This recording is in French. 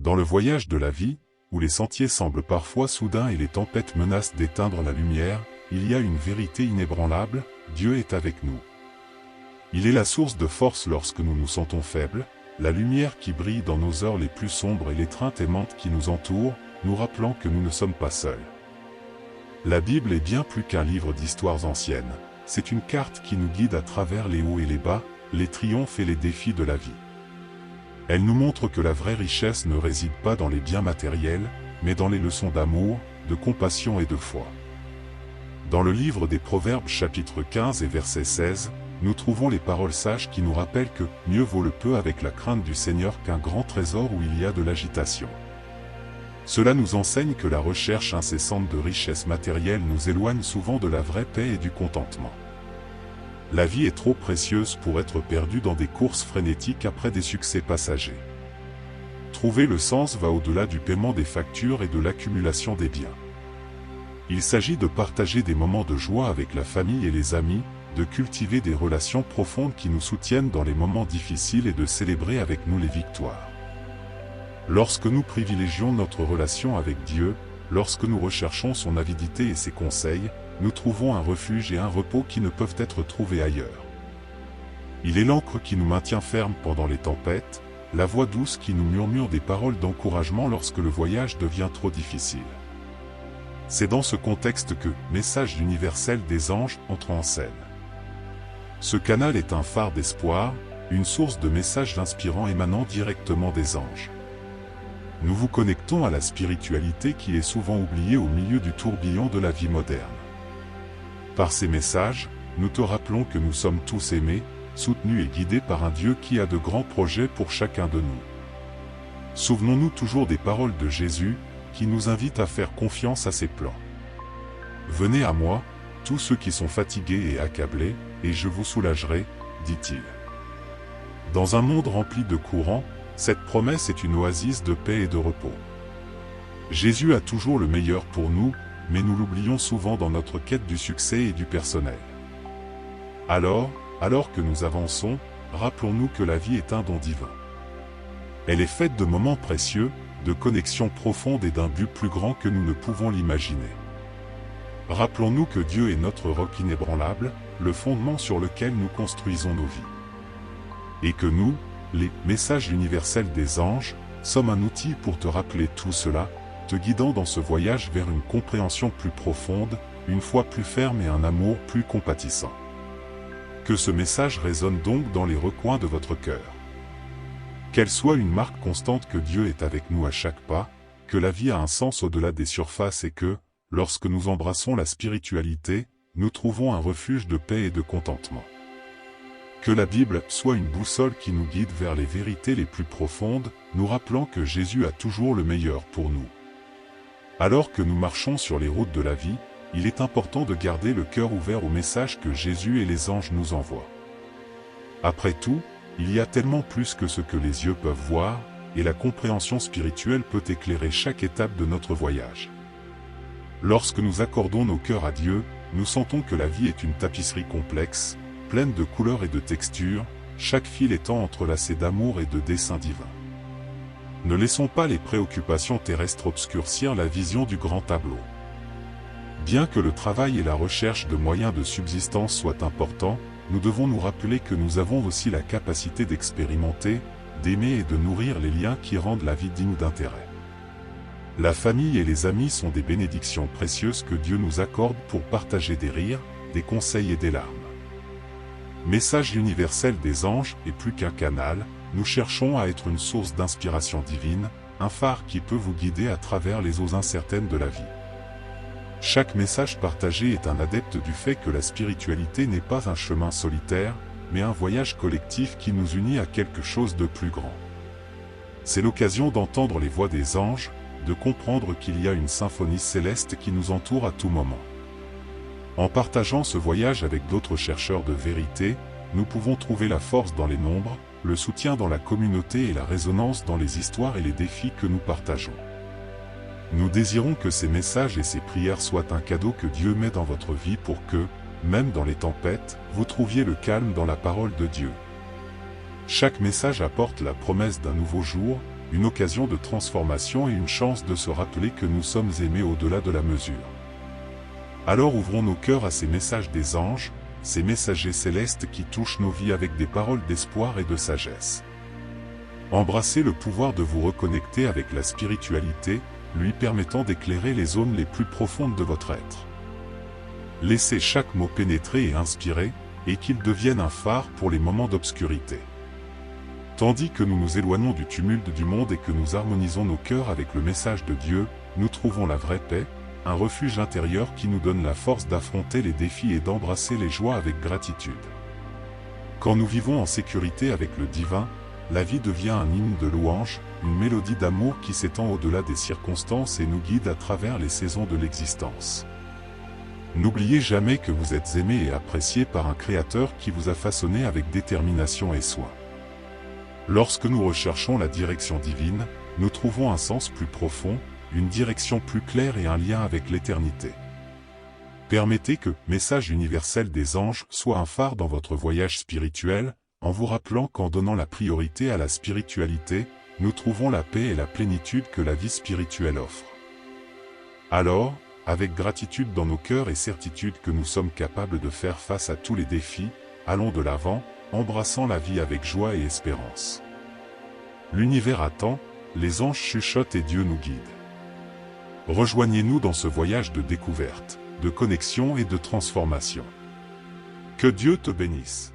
Dans le voyage de la vie, où les sentiers semblent parfois soudains et les tempêtes menacent d'éteindre la lumière, il y a une vérité inébranlable, Dieu est avec nous. Il est la source de force lorsque nous nous sentons faibles, la lumière qui brille dans nos heures les plus sombres et l'étreinte aimante qui nous entoure, nous rappelant que nous ne sommes pas seuls. La Bible est bien plus qu'un livre d'histoires anciennes, c'est une carte qui nous guide à travers les hauts et les bas, les triomphes et les défis de la vie. Elle nous montre que la vraie richesse ne réside pas dans les biens matériels, mais dans les leçons d'amour, de compassion et de foi. Dans le livre des Proverbes chapitre 15 et verset 16, nous trouvons les paroles sages qui nous rappellent que « mieux vaut le peu avec la crainte du Seigneur qu'un grand trésor où il y a de l'agitation ». Cela nous enseigne que la recherche incessante de richesses matérielles nous éloigne souvent de la vraie paix et du contentement. La vie est trop précieuse pour être perdue dans des courses frénétiques après des succès passagers. Trouver le sens va au-delà du paiement des factures et de l'accumulation des biens. Il s'agit de partager des moments de joie avec la famille et les amis, de cultiver des relations profondes qui nous soutiennent dans les moments difficiles et de célébrer avec nous les victoires. Lorsque nous privilégions notre relation avec Dieu, lorsque nous recherchons son avidité et ses conseils, nous trouvons un refuge et un repos qui ne peuvent être trouvés ailleurs. Il est l'ancre qui nous maintient fermes pendant les tempêtes, la voix douce qui nous murmure des paroles d'encouragement lorsque le voyage devient trop difficile. C'est dans ce contexte que « Message universel des anges » entre en scène. Ce canal est un phare d'espoir, une source de messages inspirants émanant directement des anges. Nous vous connectons à la spiritualité qui est souvent oubliée au milieu du tourbillon de la vie moderne. Par ces messages, nous te rappelons que nous sommes tous aimés, soutenus et guidés par un Dieu qui a de grands projets pour chacun de nous. Souvenons-nous toujours des paroles de Jésus, qui nous invite à faire confiance à ses plans. Venez à moi, tous ceux qui sont fatigués et accablés, et je vous soulagerai, dit-il. Dans un monde rempli de courants, cette promesse est une oasis de paix et de repos. Jésus a toujours le meilleur pour nous, mais nous l'oublions souvent dans notre quête du succès et du personnel. Alors que nous avançons, rappelons-nous que la vie est un don divin. Elle est faite de moments précieux, de connexions profondes et d'un but plus grand que nous ne pouvons l'imaginer. Rappelons-nous que Dieu est notre roc inébranlable, le fondement sur lequel nous construisons nos vies. Et que nous, les messages universels des anges, sommes un outil pour te rappeler tout cela, te guidant dans ce voyage vers une compréhension plus profonde, une foi plus ferme et un amour plus compatissant. Que ce message résonne donc dans les recoins de votre cœur. Qu'elle soit une marque constante que Dieu est avec nous à chaque pas, que la vie a un sens au-delà des surfaces et que, lorsque nous embrassons la spiritualité, nous trouvons un refuge de paix et de contentement. Que la Bible soit une boussole qui nous guide vers les vérités les plus profondes, nous rappelant que Jésus a toujours le meilleur pour nous. Alors que nous marchons sur les routes de la vie, il est important de garder le cœur ouvert au message que Jésus et les anges nous envoient. Après tout, il y a tellement plus que ce que les yeux peuvent voir, et la compréhension spirituelle peut éclairer chaque étape de notre voyage. Lorsque nous accordons nos cœurs à Dieu, nous sentons que la vie est une tapisserie complexe, pleine de couleurs et de textures, chaque fil étant entrelacé d'amour et de dessein divin. Ne laissons pas les préoccupations terrestres obscurcir la vision du grand tableau. Bien que le travail et la recherche de moyens de subsistance soient importants, nous devons nous rappeler que nous avons aussi la capacité d'expérimenter, d'aimer et de nourrir les liens qui rendent la vie digne d'intérêt. La famille et les amis sont des bénédictions précieuses que Dieu nous accorde pour partager des rires, des conseils et des larmes. Message universel des anges est plus qu'un canal, nous cherchons à être une source d'inspiration divine, un phare qui peut vous guider à travers les eaux incertaines de la vie. Chaque message partagé est un adepte du fait que la spiritualité n'est pas un chemin solitaire, mais un voyage collectif qui nous unit à quelque chose de plus grand. C'est l'occasion d'entendre les voix des anges, de comprendre qu'il y a une symphonie céleste qui nous entoure à tout moment. En partageant ce voyage avec d'autres chercheurs de vérité, nous pouvons trouver la force dans les nombres, le soutien dans la communauté et la résonance dans les histoires et les défis que nous partageons. Nous désirons que ces messages et ces prières soient un cadeau que Dieu met dans votre vie pour que, même dans les tempêtes, vous trouviez le calme dans la parole de Dieu. Chaque message apporte la promesse d'un nouveau jour, une occasion de transformation et une chance de se rappeler que nous sommes aimés au-delà de la mesure. Alors ouvrons nos cœurs à ces messages des anges, ces messagers célestes qui touchent nos vies avec des paroles d'espoir et de sagesse. Embrassez le pouvoir de vous reconnecter avec la spiritualité, lui permettant d'éclairer les zones les plus profondes de votre être. Laissez chaque mot pénétrer et inspirer, et qu'il devienne un phare pour les moments d'obscurité. Tandis que nous nous éloignons du tumulte du monde et que nous harmonisons nos cœurs avec le message de Dieu, nous trouvons la vraie paix, un refuge intérieur qui nous donne la force d'affronter les défis et d'embrasser les joies avec gratitude. Quand nous vivons en sécurité avec le divin, la vie devient un hymne de louange, une mélodie d'amour qui s'étend au-delà des circonstances et nous guide à travers les saisons de l'existence. N'oubliez jamais que vous êtes aimé et apprécié par un Créateur qui vous a façonné avec détermination et soin. Lorsque nous recherchons la direction divine, nous trouvons un sens plus profond, une direction plus claire et un lien avec l'éternité. Permettez que « Message universel des anges » soit un phare dans votre voyage spirituel, en vous rappelant qu'en donnant la priorité à la spiritualité, nous trouvons la paix et la plénitude que la vie spirituelle offre. Alors, avec gratitude dans nos cœurs et certitude que nous sommes capables de faire face à tous les défis, allons de l'avant, embrassant la vie avec joie et espérance. L'univers attend, les anges chuchotent et Dieu nous guide. Rejoignez-nous dans ce voyage de découverte, de connexion et de transformation. Que Dieu te bénisse.